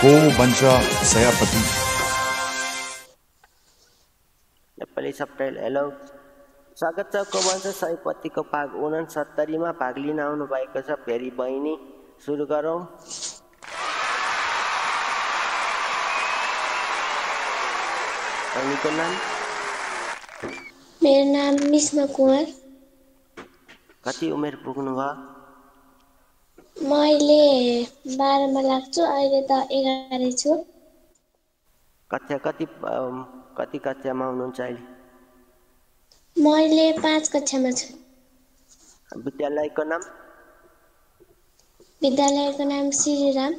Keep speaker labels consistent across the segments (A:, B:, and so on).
A: को बन्छ सयपति।
B: Nepali subtitle. Hello, स्वागत छ को बन्छ सयपतिको भाग 69 मा भाग लिन आउनु भएको छ फेरि बहिनी। सुरु गरौँ। बहिनीको नाम?
C: मेरो नाम मिस्मा कुमार।
B: कति उमेर पुग्नु भयो?
C: मैले 12 मा लाग्छु, अहिले त 11 छु।
B: कति कक्षामा हुनुहुन्छ अहिले?
C: मैले 5 कक्षामा छु।
B: विद्यालयको नाम?
C: विद्यालयको नाम श्रीराम।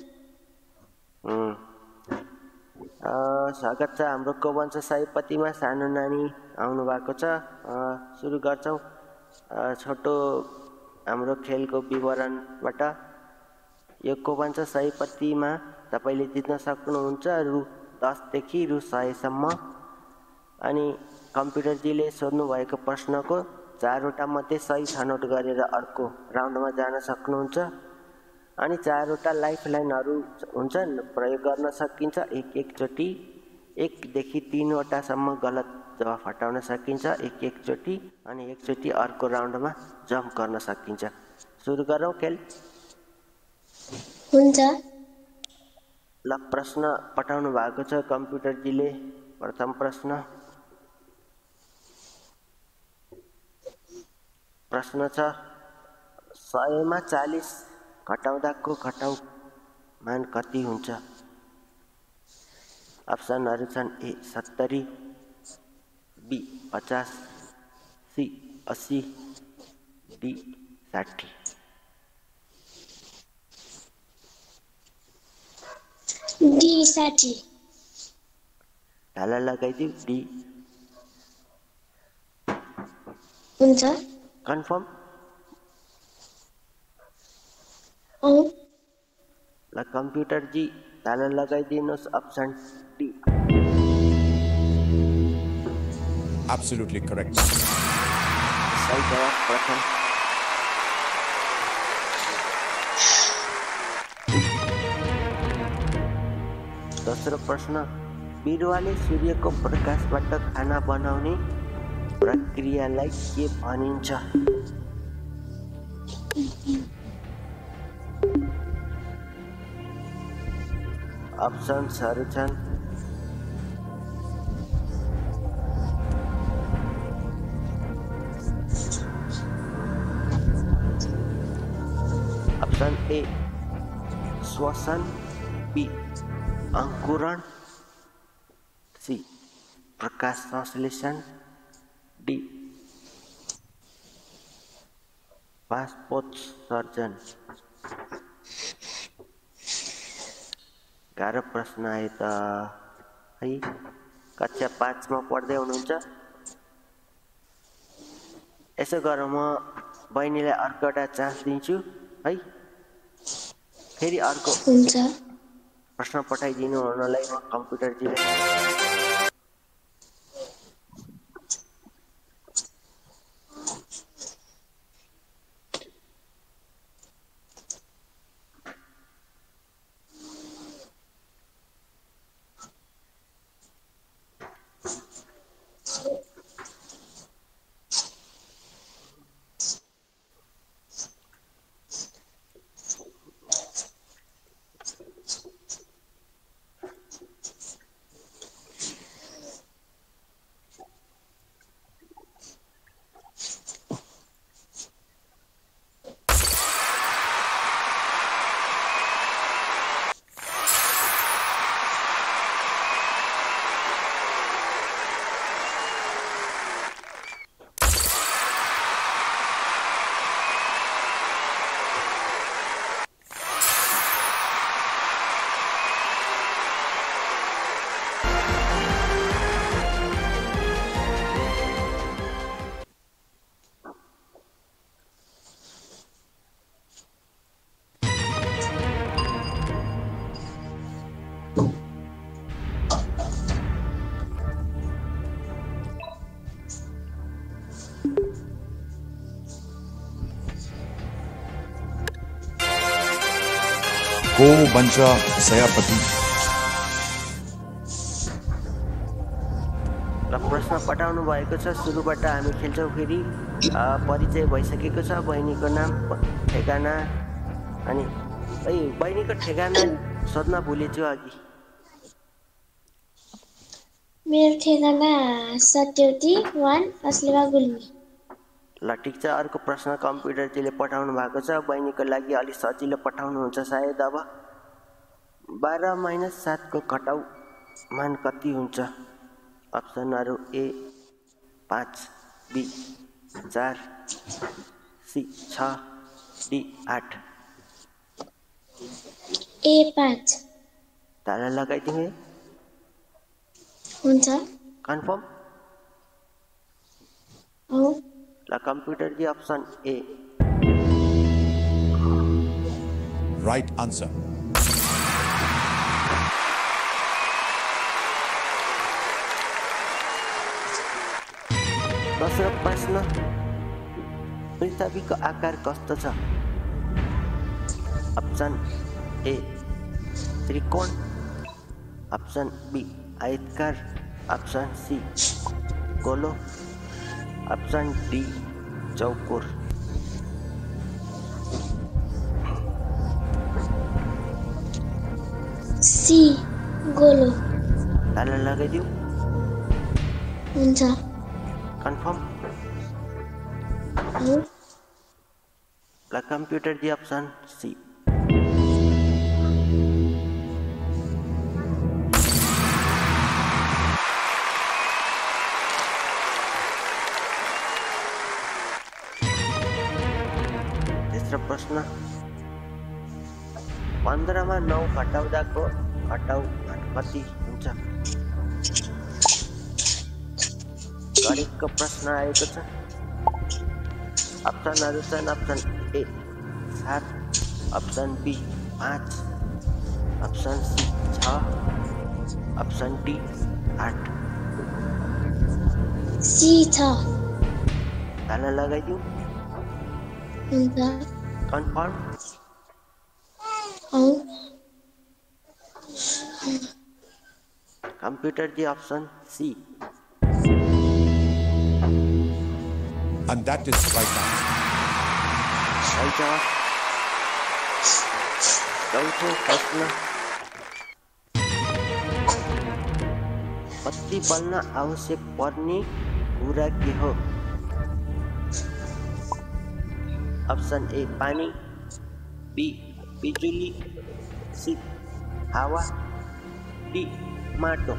B: स्वागत छ हाम्रो को बन्छ सयपतिमा। सानो नानी आउनु भएको छ। सुरु गर्छौँ छोटो हाम्रो खेलको विवरणबाट। यो को बन्छ सयपतिमा तपाईँले जित्न सक्नुहुन्छ रु 10 देखि रु 100 सम्म। अनि कम्प्युटरजीले सोध्नु भएको प्रश्नको 4 वटा मध्ये सही छनौट गरेर अर्को राउन्डमा जान सक्नुहुन्छ। अनि 4 वटा लाइफलाइनहरू हुन्छन्, प्रयोग गर्न सकिन्छ। एकचोटि 1 देखि 3 वटासम्म गलत जवाफ हटाउन सकिन्छ एकचोटि। अनि एकचोटि अर्को राउन्डमा जम्प गर्न सकिन्छ। सुरु गरौँ खेल।
C: हुन्छ।
B: ल, प्रश्न पठाउनु भएको छ कम्प्युटरजीले। प्रथम प्रश्न छ 100 मा 40 घटाउँदाको घटाउ मान कति हुन्छ? अप्सनहरू छन्: ए 70, बी 50, सी 80, डी 60।
C: डी 60।
B: ढाला लगाइदिऊ। डी
C: हुन्छ।
B: कन्फर्म? ल, कम्प्युटरजी ताला लगाइदिनुहोस् अप्सन डी।
A: Absolutely correct.
B: सही जवाफ प्रथम। दोस्रो प्रश्न, बिरुवाले सूर्यको प्रकाशबाट खाना बनाउने प्रक्रियालाई के भनिन्छ? अप्सन्सहरू छन्: अप्सन ए श्वसन, बी अंकुरण, सी प्रकाश संश्लेषण, डी बाष्पोत्सर्जन। गाह्रो प्रश्न आयो त है। कक्षा 5 मा पढ्दै हुनुहुन्छ। यसो गरौँ, म बहिनीलाई अर्को एउटा चान्स दिन्छु है। फेरि अर्को प्रश्न पठाइदिनु हुनलाई म कम्प्युटरजीले।
A: को बन्छ सयपति।
B: पठाउनु भएको छ। सुरुबाट हामी खेल्छौँ फेरि। परिचय भइसकेको छ। बहिनीको नाम ठेगाना अनि बहिनीको ठेगाना सोध्न भुलेछु अघि।
C: मेरो ठेगाना सत्यवती 1 अस्लेवा गुल्मी।
B: ल ठिक छ। अर्को प्रश्न कम्प्युटरजीले पठाउनु भएको छ। बहिनीको लागि अलिक सजिलो पठाउनुहुन्छ सायद। अब 12 - 7 को घटाउ मान कति हुन्छ? अप्सनहरू A 5, B 4, C 6, D 8।
C: A 5
B: ताला लगाइदिउँ।
C: हुन्छ।
B: कन्फर्म?
C: हो।
B: ल computer ji option A.
A: Right answer.
B: दोस्रो प्रश्न, पृथ्वीको आकार कस्तो छ? अप्सन ए त्रिकोण, अप्सन बी आयतकार, अप्सन सी गोलो, अप्सन डी चौकोर।
C: सी गोलो।
B: ताला लगाइदिउँ।
C: हुन्छ।
B: कन्फर्म?
C: हो।
B: ल कम्प्युटर जी अप्सन सी। तेस्रो प्रश्न, 15 मा 9 घटाउँदाको घटाउ कति हुन्छ? गणितको प्रश्न आएको छ। अप्सनहरू छन् option A 7, option B 5, option C 6, option D 8।
C: C 6।
B: ताला लगाइदिउँ।
C: हुन्छ।
B: कन्फर्म?
C: हो।
B: Computer ji option C.
A: And that is right answer.
B: सही जवाब। चौथो प्रश्न, बत्ती बल्न आवश्यक पर्ने कुरा के हो? अप्सन ए पानी, बी बिजुली, सी हावा, डी माटो।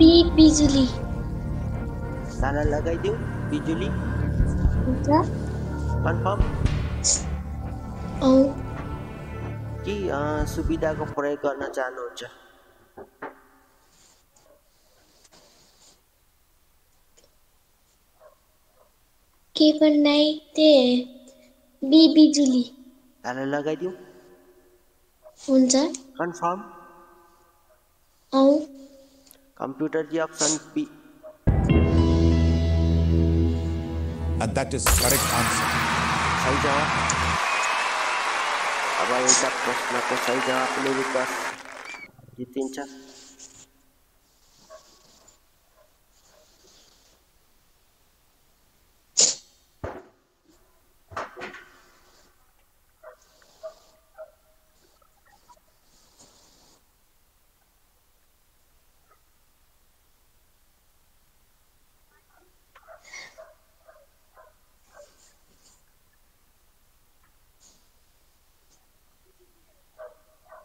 C: बी बिजुली।
B: ताला लगाइदिउँ। बिजुली।
C: हुन्छ।
B: कन्फर्म?
C: हो।
B: कि सुविधाको प्रयोग गर्न चाहनुहुन्छ?
C: के भन्नै ते बी बिजुली।
B: ताला लगाइदिउँ।
C: हुन्छ।
B: कन्फर्म?
C: हो।
B: Computer ji option B.
A: And that is correct answer.
B: सही जवाब। अब एउटा प्रश्नको सही जवाबले 10 जितिन्छ।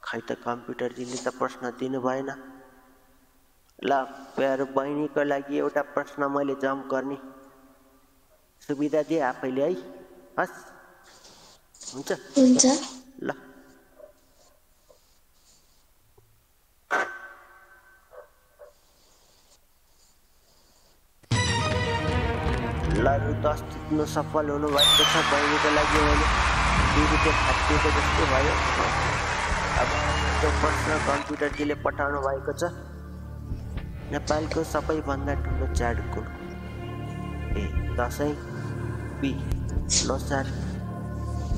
B: खै त कम्प्युटरजीले त प्रश्न दिनु भएन। ल प्यारो बहिनीको लागि एउटा प्रश्न मैले जम्प गर्ने सुविधा दिए आफैले है। हस् हुन्छ?
C: हुन्छ।
B: ल लरु 10 जित्नु सफल हुनुभएको छ। बहिनीको लागि मैले 2 रुपियाँ थापिएको जस्तो भयो। अब त्यो प्रश्न कम्प्युटरजीले पठाउनु भएको छ। नेपालको सबैभन्दा ठुलो चाड कुन? A Dashain, B Losar,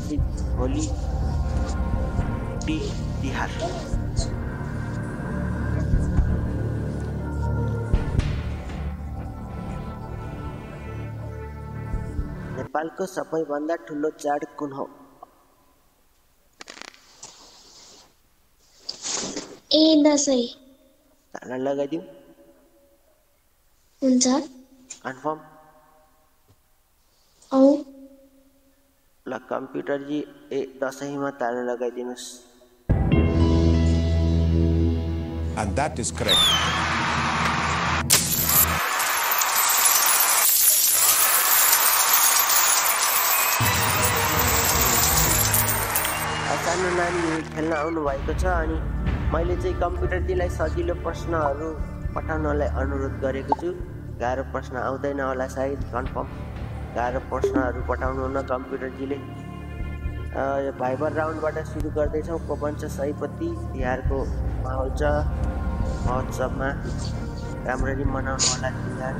B: C Holi, D Tihar. नेपालको सबैभन्दा ठुलो चाड कुन हो?
C: ए दसैँ।
B: ताला लगाइदिउँ?
C: हुन्छ।
B: कन्फर्म?
C: औ।
B: ल कम्प्युटरजी दसैँमा ताला लगाइदिनुहोस्।
A: And that is correct.
B: सानो नानी खेल्न आउनु भएको छ अनि मैले चाहिँ कम्प्युटरजीलाई सजिलो प्रश्नहरू पठाउनलाई अनुरोध गरेको छु। गाह्रो प्रश्न आउँदैन होला सायद, कन्फर्म? गाह्रो प्रश्नहरू पठाउनु न कम्प्युटरजीले। भाइबर राउन्डबाट सुरु गर्दैछौँ। पवन्छ सयपत्री तिहारको माहौल छ, महोत्सवमा राम्ररी मनाउनु होला तिहार।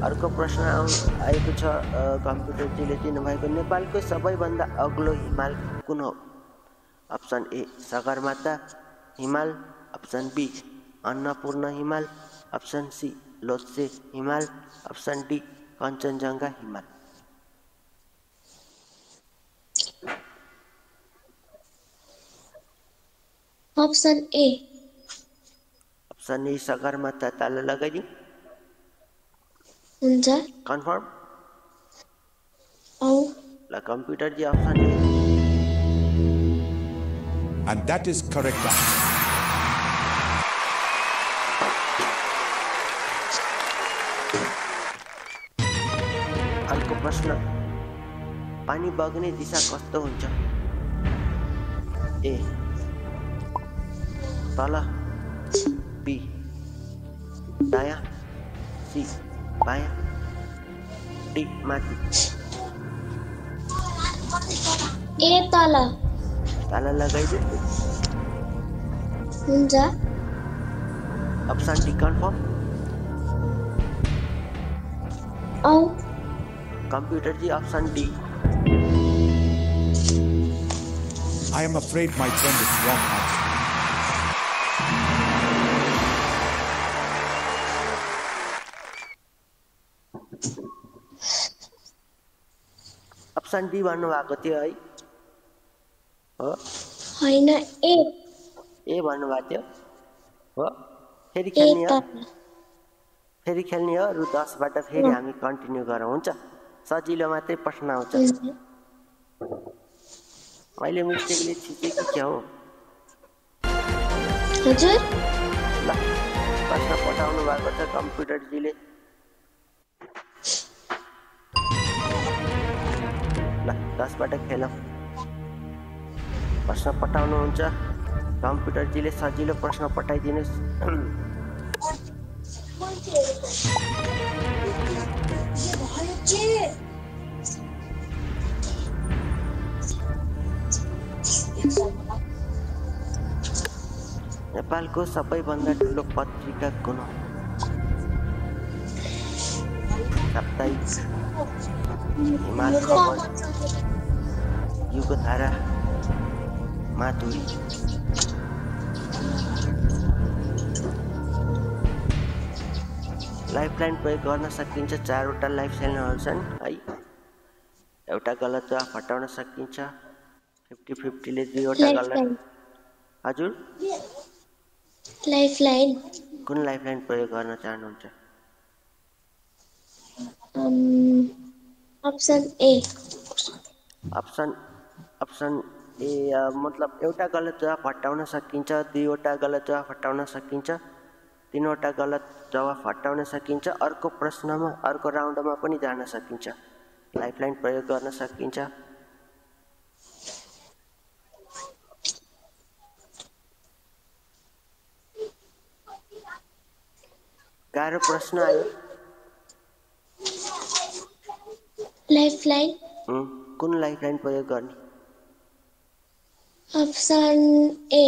B: अर्को प्रश्न आएको छ कम्प्युटरजीले दिनुभएको, नेपालको सबैभन्दा अग्लो हिमाल कुन हो? अप्सन ए सगरमाथा हिमाल, अप्सन बी अन्नपूर्ण हिमाल, अप्सन सी लोत्से हिमाल, अप्सन डी कञ्चनजङ्घा हिमाल।
C: Option A.
B: Option A Sagarmatha ताला लगाइदिउँ?
C: हुन्छ।
B: कन्फर्म?
C: औ।
B: ल कम्प्युटरजी option A.
A: And that is correct answer.
B: अर्को प्रश्न, पानी बग्ने दिशा कस्तो हुन्छ? ए तल, बी दायाँ, सी बायाँ, डी माथि।
C: ए तल।
B: ताला लगाइदिउँ?
C: हुन्छ।
B: Option D confirm?
C: औ।
B: कम्प्युटरजी option D.
A: I am afraid my friend is wrong answer.
B: अप्सन डी भन्नुभएको थियो है? हो?
C: होइन ए।
B: ए भन्नुभएको थियो? हो? फेरि
C: ए
B: खेल्ने हो?
C: तल।
B: फेरि खेल्ने हो? रु 10बाट फेरि हामी कन्टिन्यू गरौँ, हुन्छ? सजिलो मात्रै प्रश्न आउँछ। मैले मिस्टेकले छिचेँ कि क्या हो?
C: हजुर?
B: ल प्रश्न पठाउनु भएको छ कम्प्युटरजीले। ल 10बाट खेलौँ। प्रश्न पठाउनुहुन्छ कम्प्युटरजीले, सजिलो प्रश्न पठाइदिनुहोस्। नेपालको सबैभन्दा ठुलो पत्रिका कुन हो? साप्ताहिक, हिमाल खबर, युगधारा, माधुरी। लाइफलाइन प्रयोग गर्न सकिन्छ। 4वटा लाइफलाइनहरू छन् है। एउटा गलत जवाफ हटाउन सकिन्छ। 50-50ले 2वटा गलत। हजुर?
C: लाइफलाइन।
B: कुन लाइफलाइन प्रयोग गर्न चाहनुहुन्छ?
C: Option A.
B: अप्सन ए मतलब एउटा गलत जवाफ हटाउन सकिन्छ, 2वटा गलत जवाफ हटाउन सकिन्छ, 3वटा गलत जवाफ हटाउन सकिन्छ। अर्को प्रश्नमा, अर्को राउन्डमा पनि जान सकिन्छ। लाइफलाइन प्रयोग गर्न सकिन्छ। गाह्रो प्रश्न आयो।
C: लाइफलाइन।
B: कुन लाइफलाइन प्रयोग गर्ने?
C: Option A.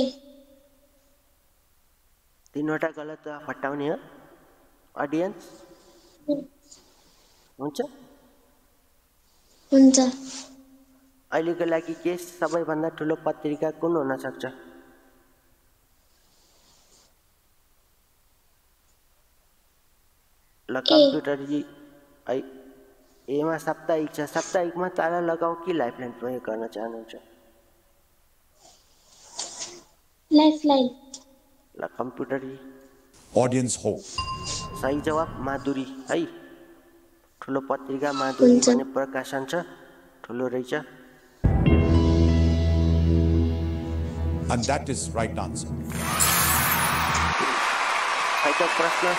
B: 3वटा गलत जवाफ हटाउने हो अडियन्स? हुन्छ?
C: हुन्छ।
B: अहिलेको लागि के सबैभन्दा ठुलो पत्रिका कुन हुन सक्छ? ल कम्प्युटरजी है एमा साप्ताहिक छ साप्ताहिकमा ताला लगाऊ कि लाइफलाइन प्रयोग गर्न चाहनुहुन्छ
C: लाइफलाइन
B: ल कम्प्युटर
A: Audience hope.
B: सही जवाब माधुरी है ठुलो पत्रिका माधुरी भन्ने प्रकाशन छ ठुलो रहेछ
A: And that is right answer.
B: छैटौं प्रश्न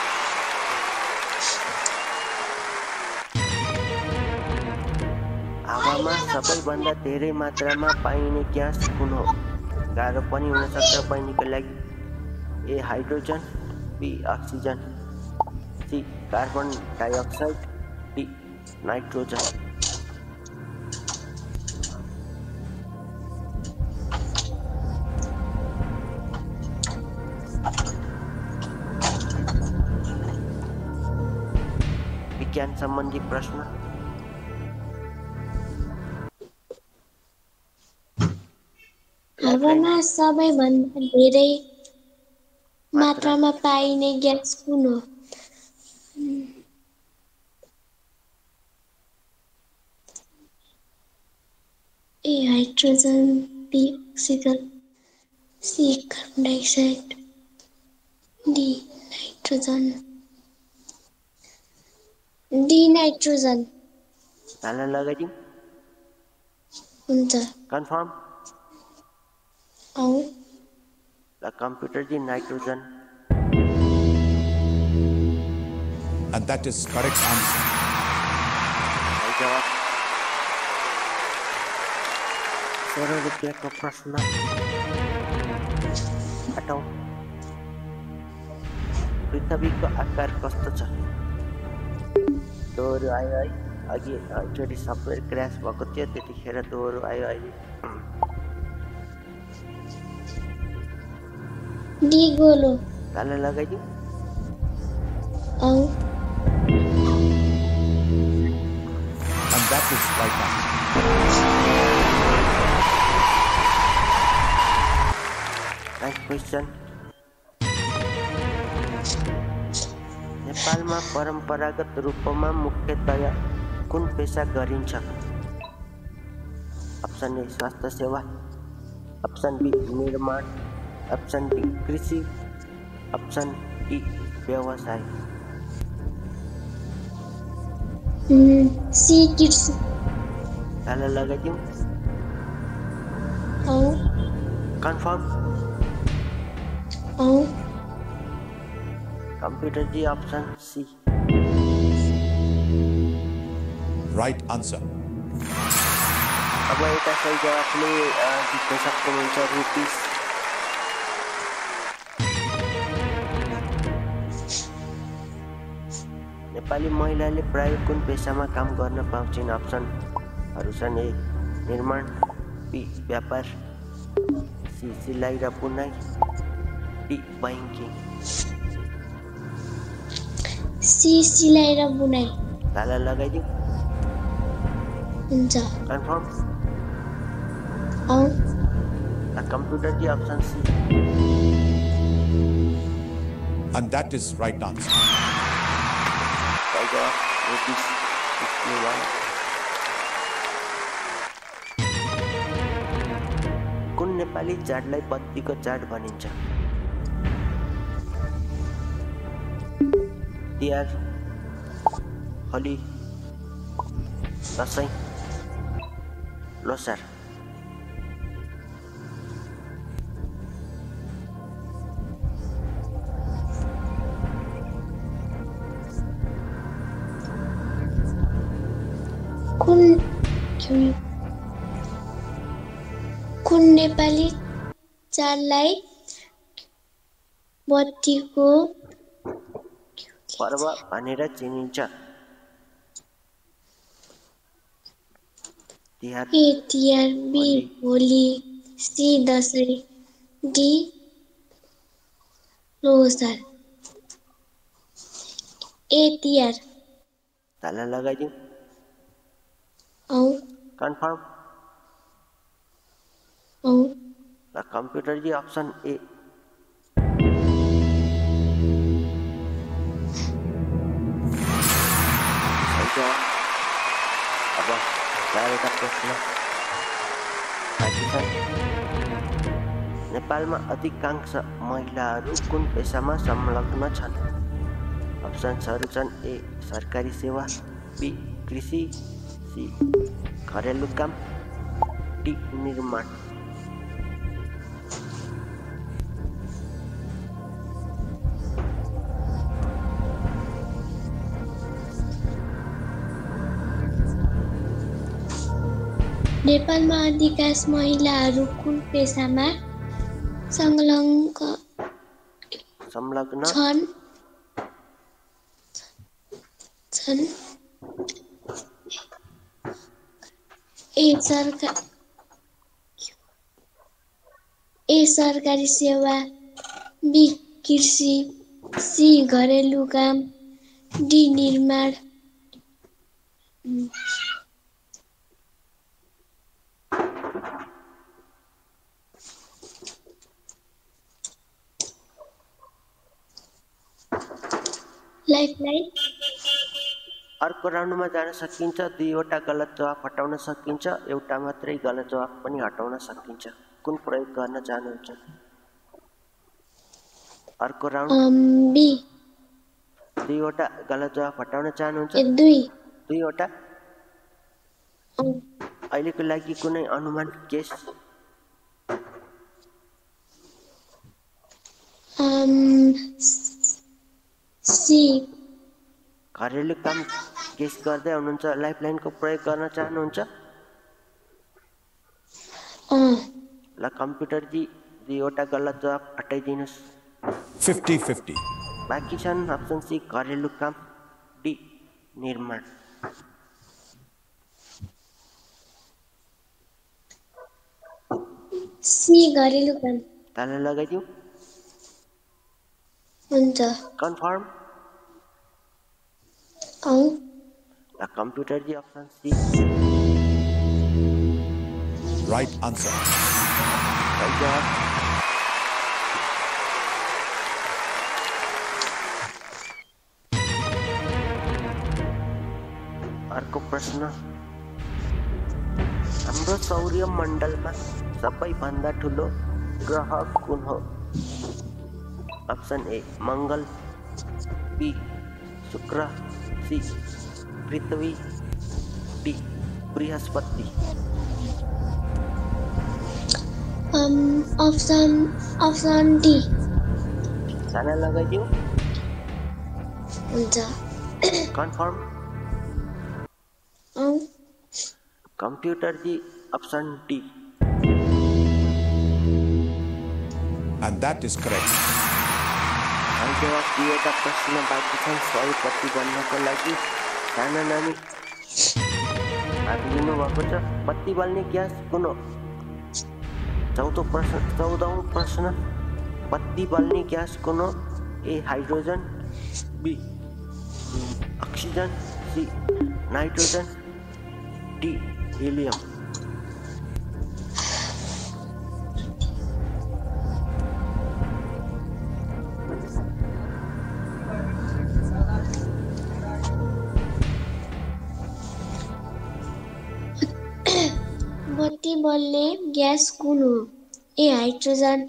B: हावामा सबैभन्दा धेरै मात्रामा पाइने ग्यास कुन हो गाह्रो पनि हुन सक्छ बहिनीको लागि A hydrogen B oxygen C carbon dioxide D nitrogen विज्ञान सम्बन्धी प्रश्न
C: हावामा सबैभन्दा धेरै मात्रामा पाइने ग्यास कुन हो A hydrogen B oxygen C carbon dioxide D nitrogen
B: ताला लगाइदिउँ
C: हुन्छ
B: कन्फर्म
C: औ
B: ल computer ji nitrogen
A: And that is correct answer.
B: सही जवाब 16 रुपियाँको प्रश्न हटाऊ पृथ्वीको आकार कस्तो छ दोहोरो आयो है अघि एकचोटि सफ्टवेयर क्र्यास भएको थियो त्यतिखेर दोहोरो आयो अहिले
C: डी गोलो
B: ताला लगाइदिउँ
C: औ
A: And that is right answer.
B: Next question नेपालमा परम्परागत रूपमा मुख्यतया कुन पेशा गरिन्छ अप्सन ए स्वास्थ्य सेवा अप्सन बी निर्माण अप्सन बी कृषि अप्सन डी व्यवसाय
C: सी कृषि
B: ताला लगाइदिउँ
C: औ
B: कन्फर्म
C: औ
B: computer ji option C
A: Right answer.
B: अब एउटा सही जवाफले जित्न सक्नुहुन्छ रुपिस नेपाली महिलाले प्राय कुन पेशामा काम गर्न पाउँछिन् अप्सनहरू छन् ए निर्माण बी व्यापार सी सिलाइ र बुनाइ डी बैंकिङ
C: सी सिलाइ र बुनाइ
B: ताला लगाइदिउँ
C: हुन्छ
B: कन्फर्म
C: औ
B: computer ji option C
A: And that is right answer.
B: सही जवाफ रुपिस 61 कुन नेपाली चाडलाई बत्तीको चाड भनिन्छ तिहार होली दसैँ लोसार
C: कुन नेपाली चाडलाई बत्तीको
B: पर्व भनेर चिनिन्छ Tihar
C: A Tihar B Holi C Dashain D Losar A Tihar
B: ताला लगाइदिउँ
C: औ
B: कन्फर्म
C: औ
B: र कम्प्युटर जी अप्सन ए अब 4वटा प्रश्न बाँकी छन्। नेपालमा अधिकांश महिलाहरू कुन पेसामा संलग्न छन्? अप्सन्सहरू छन् ए सरकारी सेवा, बी कृषि, सी घरेलु काम, डी निर्माण।
C: नेपालमा अधिकांश महिलाहरू कुन पेसामा संलग्न छन्? ए सरकारी सेवा, बी कृषि, सी घरेलु काम, डी निर्माण। लाइफलाइन
B: अर्को राउन्डमा जान सकिन्छ। 2वटा गलत जवाफ हटाउन सकिन्छ, एउटा मात्रै गलत जवाफ पनि हटाउन सकिन्छ। कुन प्रयोग गर्न चाहनुहुन्छ? अर्को राउन्ड
C: बी
B: 2वटा गलत जवाफ हटाउन चाहनुहुन्छ? 2वटा। अहिलेको लागि कुनै अनुमान केस?
C: सी
B: घरेलु काम केस गर्दै हुनुहुन्छ। लाइफलाइनको प्रयोग गर्न चाहनुहुन्छ? ल कम्प्युटरजी 2वटा गलत जवाफ हटाइदिनुहोस्।
A: 50-50.
B: बाँकी छन् अप्सन सी घरेलु काम, डी निर्माण।
C: सी घरेलु काम।
B: ताला लगाइदिउँ?
C: हुन्छ।
B: कन्फर्म? ल कम्प्युटरजी अप्सन सी
A: Right answer.
B: सही जवाफ। अर्को प्रश्न, हाम्रो सौर्यमण्डलमा सबैभन्दा ठुलो ग्रह कुन हो? अप्सन ए मङ्गल, बी शुक्र, सी पृथ्वी, डी बृहस्पति।
C: Option D.
B: ताला लगाइदिउँ?
C: हुन्छ।
B: कन्फर्म? कम्प्युटरजी option D.
A: And that is correct.
B: सही जवाफ। 2वटा प्रश्न बाँकी छन् 100 बन्नको लागि। साना नानी भाग लिनुभएको छ। बत्ती बल्ने ग्यास कुन हो? 14औं प्रश्न, बत्ती बल्ने ग्यास कुन हो? A hydrogen, B oxygen, C nitrogen, D helium.
C: बत्ती बल्ने ग्यास कुन हो? A hydrogen,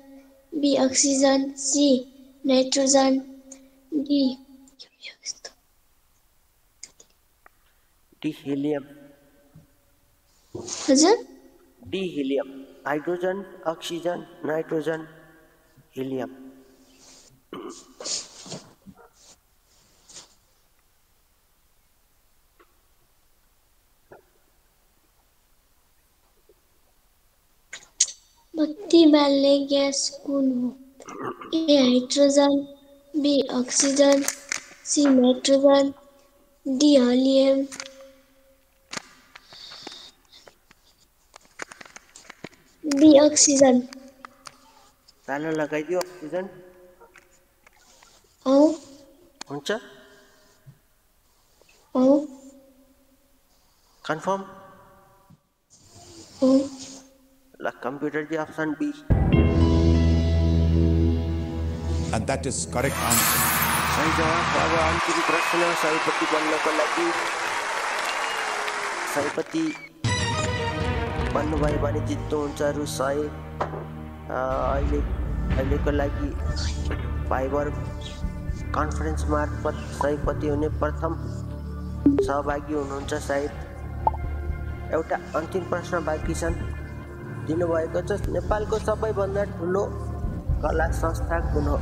C: B oxygen, C nitrogen, D
B: helium.
C: हजुर?
B: D helium. Hydrogen, oxygen, nitrogen, helium.
C: बत्ती बाल्ने ग्यास कुन हो? A hydrogen, B oxygen, C nitrogen, D helium. B oxygen.
B: ताला लगाइदियो? अक्सिजन हुन्छ? कन्फर्म? ल कम्प्युटरजी option B.
A: And that is correct answer.
B: सही जवाफ। अब अन्तिम प्रश्न 100 बन्नको लागि सयपति बन्नुभयो भने जित्नुहुन्छ रु 100। अहिलेको लागि भाइबर कन्फरेन्स मार्फत सयपति हुने प्रथम सहभागी हुनुहुन्छ सायद। एउटा अन्तिम प्रश्न बाँकी छन्। दिनुभएको छ नेपालको सबैभन्दा ठुलो कला संस्था कुन हो?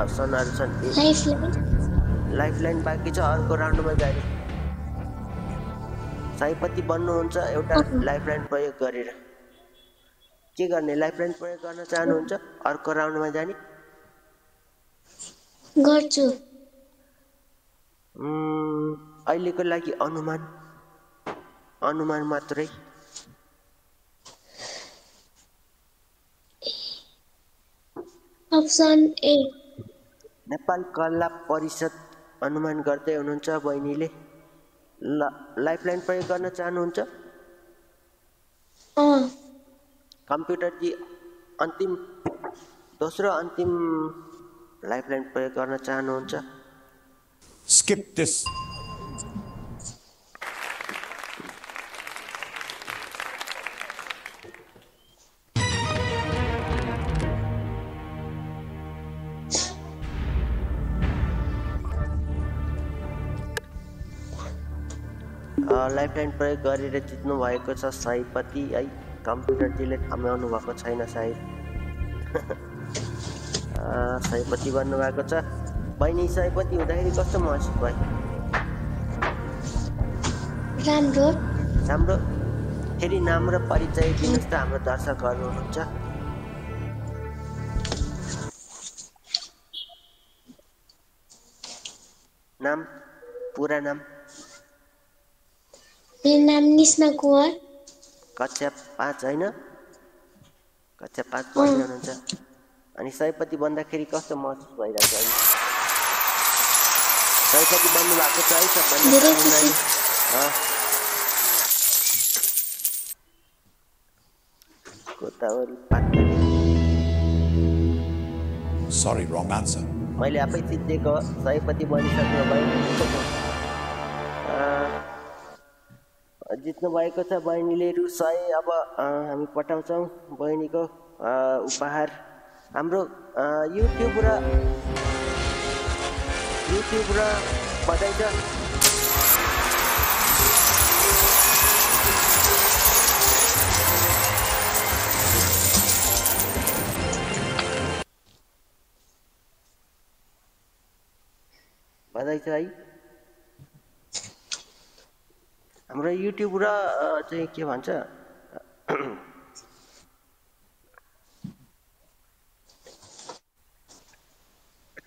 B: अप्सनहरू छन्। लाइफलाइन बाँकी छ, अर्को राउन्डमा जाने। सयपति बन्नुहुन्छ एउटा लाइफलाइन प्रयोग गरेर। के गर्ने? लाइफलाइन प्रयोग गर्न चाहनुहुन्छ? अर्को राउन्डमा जाने?
C: गर्छु।
B: अहिलेको लागि अनुमान मात्रै।
C: Option A.
B: नेपाल कला परिषद अनुमान गर्दै हुनुहुन्छ बहिनीले। लाइफलाइन प्रयोग गर्न चाहनुहुन्छ? कम्प्युटरजी दोस्रो अन्तिम लाइफलाइन प्रयोग गर्न चाहनुहुन्छ?
A: Skip this.
B: लाइफलाइन प्रयोग गरेर जित्नु भएको छ सयपति है। कम्प्युटरजीले थम्याउनु भएको छैन सायद। सयपति बन्नुभएको छ। बहिनी सयपति हुँदाखेरि कस्तो महसुस भयो? राम्रो। फेरि नाम र परिचय दिनुहोस् त, हाम्रो दर्शकहरू हुनुहुन्छ। नाम, पुरा नाम?
C: मेरो नाम निस्ना कुँवर।
B: कक्षा 5 होइन? कक्षा 5 पढ्दै हुनुहुन्छ। अनि सयपति बन्दाखेरि कस्तो महसुस भइरहेको छ अहिले? सयपति बन्नु भएको छ है सबभन्दा सानो नानी।
A: Sorry, wrong answer.
B: मैले आफै जितेको। सयपति बनिसक्नु भयो। जित्नु भएको छ बहिनीले रु 100। अब हामी पठाउँछौँ बहिनीको उपहार। हाम्रो युट्युब र बधाई छ। बधाई छ है। हाम्रो युट्युब र चाहिँ के भन्छ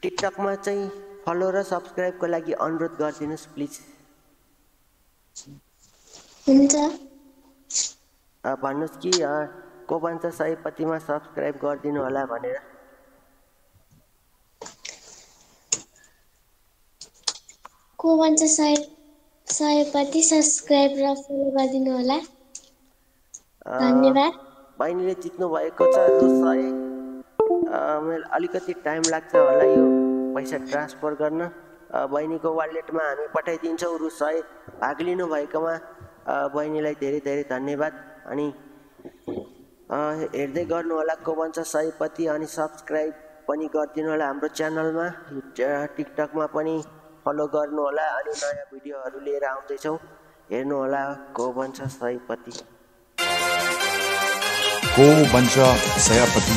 B: टिकटकमा चाहिँ फलो र सब्सक्राइबको लागि अनुरोध गरिदिनुहोस् प्लिज।
C: हुन्छ।
B: भन्नुहोस् कि को भन्छ सयपतिमा सब्सक्राइब गरिदिनु होला भनेर।
C: को भन्छ सयपति सब्सक्राइब र फलो गरिदिनु होला। धन्यवाद।
B: बहिनीले जित्नु भएको छ रु 100। मेरो अलिकति टाइम लाग्छ होला यो पैसा ट्रान्सफर गर्न। बहिनीको वालेटमा हामी पठाइदिन्छौँ रु 100। भाग लिनु भएकोमा बहिनीलाई धेरै धेरै धन्यवाद। अनि हेर्दै गर्नु होला को भन्छ सयपति। अनि सब्सक्राइब पनि गरिदिनु होला हाम्रो च्यानलमा। टिकटकमा पनि फलो गर्नु होला। अनि नयाँ भिडियोहरू लिएर आउँदैछौँ, हेर्नु होला को भन्छ सयपति।
A: को भन्छ सयपति।